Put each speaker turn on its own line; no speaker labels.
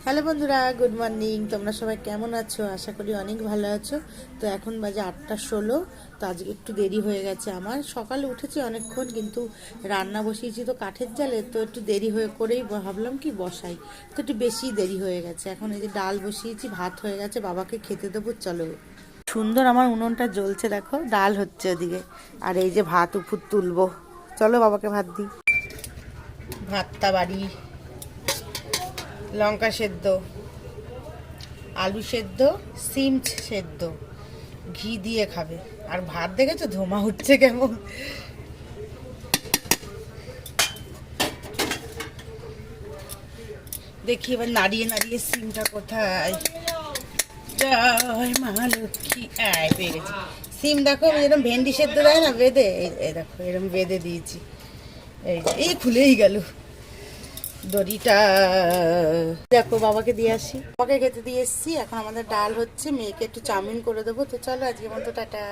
Hello বন্ধুরা, good morning. তোমরা সবাই কেমন আছো? আশা করি অনেক ভালো আছো। তো এখন বাজে 8:16। তো আজকে একটু দেরি হয়ে গেছে আমার। সকালে উঠেছি অনেকক্ষণ, কিন্তু রান্না বসিয়েছি তো কাঠের জালে, তো একটু দেরি হয়ে করেই ভাবলাম কি বসাই। তো একটু বেশি দেরি হয়ে গেছে। এখন এই যে ডাল বসিয়েছি, ভাত হয়ে গেছে, বাবাকে খেতে দেবো। চলো, সুন্দর আমার উনুনটা জ্বলছে, দেখো ডাল হচ্ছে ওদিকে, আর এই যে ভাত উপর তুলবো। চলো বাবাকে ভাত দিই। ভাতটা বাড়ি, লঙ্কা সেদ্ধ, আলু সেদ্ধ, সিম সেদ্ধ, ঘি দিয়ে খাবে। আর ভাত দেখেছো ধোঁয়া উঠছে কেমন। দেখি এবার নাড়িয়ে নাড়িয়ে সিমটা কোথায়। জয় মা লক্ষ্মী। পেয়ে গেছি সিম। দেখো এরকম ভেন্ডি সেদ্ধ দেয় না বেঁধে, এই দেখো এরকম বেঁধে দিয়েছি। এই খুলেই গেল দড়িটা। দেখো বাবাকে দিয়ে আসি, বাবাকে খেতে দিয়ে এসছি। এখন আমাদের ডাল হচ্ছে, মেয়েকে একটু চাউমিন করে দেবো। তো চলো আজকে মতো টাটা।